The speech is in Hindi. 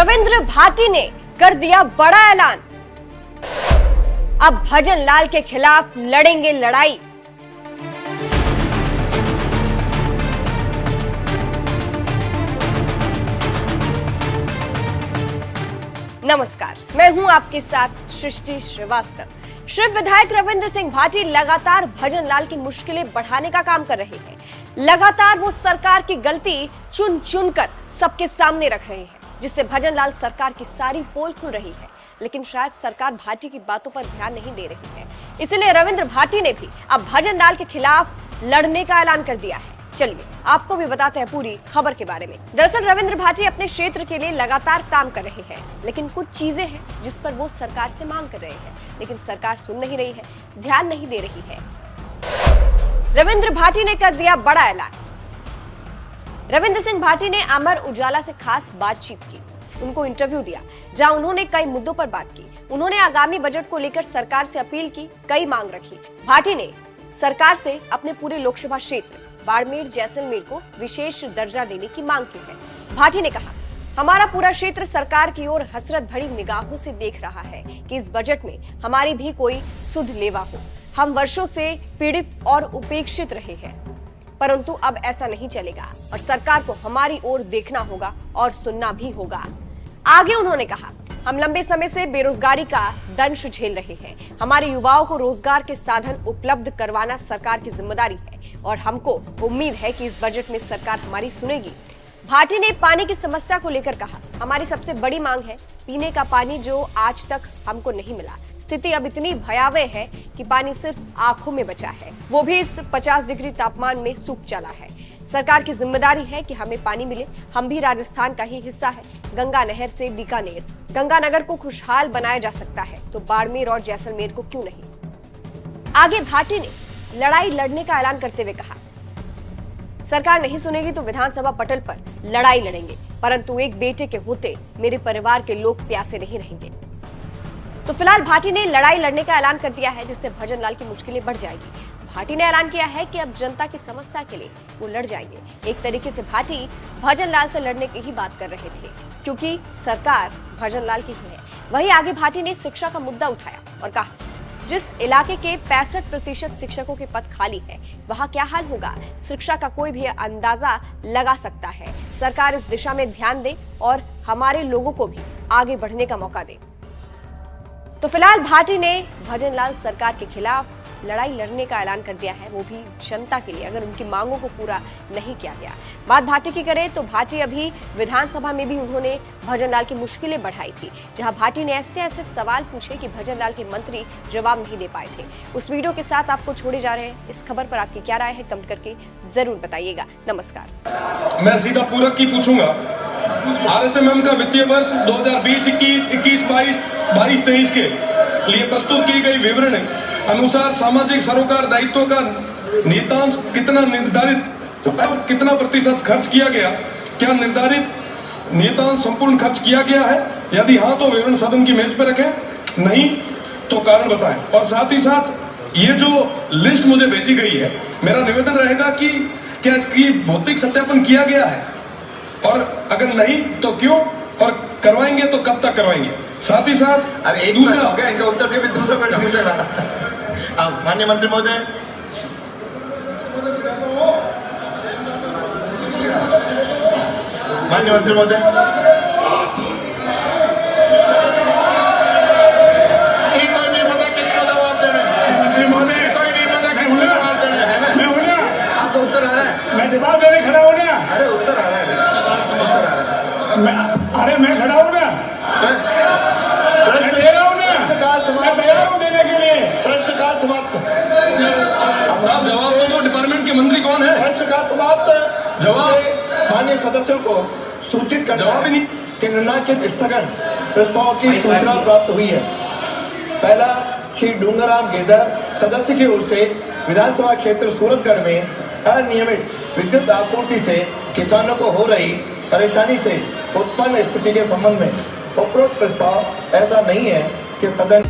रविंद्र भाटी ने कर दिया बड़ा ऐलान। अब भजन लाल के खिलाफ लड़ेंगे लड़ाई। नमस्कार, मैं हूं आपके साथ सृष्टि श्रीवास्तव। शिव विधायक रविंद्र सिंह भाटी लगातार भजन लाल की मुश्किलें बढ़ाने का काम कर रहे हैं। लगातार वो सरकार की गलती चुन चुन कर सबके सामने रख रहे हैं, जिससे भजन लाल सरकार की सारी पोल खुल रही है। लेकिन शायद सरकार भाटी की बातों पर ध्यान नहीं दे रही है, इसलिए रविंद्र भाटी ने भी अब भजन लाल के खिलाफ लड़ने का ऐलान कर दिया है। चलिए आपको भी बताते हैं पूरी खबर के बारे में। दरअसल रविंद्र भाटी अपने क्षेत्र के लिए लगातार काम कर रहे हैं, लेकिन कुछ चीजें हैं जिस पर वो सरकार से मांग कर रहे हैं, लेकिन सरकार सुन नहीं रही है, ध्यान नहीं दे रही है। रविंद्र भाटी ने कर दिया बड़ा ऐलान। रविंद्र सिंह भाटी ने अमर उजाला से खास बातचीत की, उनको इंटरव्यू दिया, जहां उन्होंने कई मुद्दों पर बात की। उन्होंने आगामी बजट को लेकर सरकार से अपील की, कई मांग रखी। भाटी ने सरकार से अपने पूरे लोकसभा क्षेत्र बाड़मेर जैसलमेर को विशेष दर्जा देने की मांग की है। भाटी ने कहा, हमारा पूरा क्षेत्र सरकार की ओर हसरत भरी निगाहों से देख रहा है कि इस बजट में हमारी भी कोई सुध लेवा हो। हम वर्षों से पीड़ित और उपेक्षित रहे हैं, परंतु अब ऐसा नहीं चलेगा और सरकार को हमारी ओर देखना होगा और सुनना भी होगा। आगे उन्होंने कहा, हम लंबे समय से बेरोजगारी का दंश झेल रहे हैं। हमारे युवाओं को रोजगार के साधन उपलब्ध करवाना सरकार की जिम्मेदारी है और हमको उम्मीद है कि इस बजट में सरकार हमारी सुनेगी। भाटी ने पानी की समस्या को लेकर कहा, हमारी सबसे बड़ी मांग है पीने का पानी, जो आज तक हमको नहीं मिला। स्थिति अब इतनी भयावह है कि पानी सिर्फ आंखों में बचा है, वो भी इस 50 डिग्री तापमान में सूख चला है। सरकार की जिम्मेदारी है कि हमें पानी मिले। हम भी राजस्थान का ही हिस्सा है। गंगा नहर से बीकानेर, गंगानगर को खुशहाल बनाया जा सकता है, तो बाड़मेर और जैसलमेर को क्यों नहीं। आगे भाटी ने लड़ाई लड़ने का ऐलान करते हुए कहा, सरकार नहीं सुनेगी तो विधानसभा पटल पर लड़ाई लड़ेंगे, परंतु एक बेटे के होते मेरे परिवार के लोग प्यासे नहीं रहेंगे। तो फिलहाल भाटी ने लड़ाई लड़ने का ऐलान कर दिया है, जिससे भजन लाल की मुश्किलें बढ़ जाएगी। भाटी ने ऐलान किया है कि अब जनता की समस्या के लिए वो लड़ जाएंगे। एक तरीके से भाटी भजन लाल से लड़ने की ही बात कर रहे थे, क्योंकि सरकार भजन लाल की ही है। वहीं आगे भाटी ने शिक्षा का मुद्दा उठाया और कहा, जिस इलाके के 65% शिक्षकों के पद खाली है, वहां क्या हाल होगा, शिक्षा का कोई भी अंदाजा लगा सकता है। सरकार इस दिशा में ध्यान दे और हमारे लोगों को भी आगे बढ़ने का मौका दे। तो फिलहाल भाटी ने भजन लाल सरकार के खिलाफ लड़ाई लड़ने का ऐलान कर दिया है, वो भी जनता के लिए, अगर उनकी मांगों को पूरा नहीं किया गया। बात भाटी की करें तो भाटी अभी विधानसभा में भी उन्होंने भजन लाल की मुश्किलें बढ़ाई थी, जहां भाटी ने ऐसे ऐसे सवाल पूछे कि भजन लाल के मंत्री जवाब नहीं दे पाए थे। उस वीडियो के साथ आपको छोड़े जा रहे हैं। इस खबर पर आपकी क्या राय है, कमेंट करके जरूर बताइएगा। नमस्कार। मैं सीधा पूरक की पूछूंगा। आरएसएमएम का वित्तीय वर्ष 2020-21, 21-22 के लिए प्रस्तुत की गई विवरण अनुसार सामाजिक सरोकार दायित्व का नियतांश कितना निर्धारित और कितना प्रतिशत खर्च किया गया? क्या निर्धारित नियतांश संपूर्ण खर्च किया गया है? यदि हाँ तो विवरण सदन की मेज पर रखें, नहीं तो कारण बताएं। और साथ ही साथ ये जो लिस्ट मुझे भेजी गई है, मेरा निवेदन रहेगा कि क्या इसकी भौतिक सत्यापन किया गया है, और अगर नहीं तो क्यों, और करवाएंगे तो कब तक करवाएंगे? साथ ही साथ अरे दूसरा हो गया, इनका उत्तर के भी दूसरा प्रश्न पूछेगा। माननीय मंत्री महोदय, माननीय मंत्री महोदय, कोई नहीं पता किसको जवाब देना है। मंत्री महोदय, कोई नहीं पता किसको जवाब देना है। मैं हूं ना, आपको उत्तर आ रहा है। मैं जवाब देने खड़ा हूं ना। अरे उत्तर आ रहा है, अरे मैं खड़ा हूं ना, मैं दे रहा हूं ना, मैं तैयार हूं देने के लिए। प्रश्नकाल समाप्त। साहब जवाब दो, डिपार्टमेंट के मंत्री कौन है? प्रश्नकाल समाप्त। जवाब माननीय सदस्यों को सूचित कर जवाब ही नहीं कि निर्णायक स्थगन प्रस्ताव की सूचना प्राप्त हुई है। पहला, श्री डूंगराम गेदर सदस्य की ओर से विधानसभा क्षेत्र सूरतगढ़ में अनियमित विद्युत आपूर्ति से किसानों को हो रही परेशानी से उत्पन्न स्थिति के संबंध में उपरोक्त प्रस्ताव ऐसा नहीं है कि सदन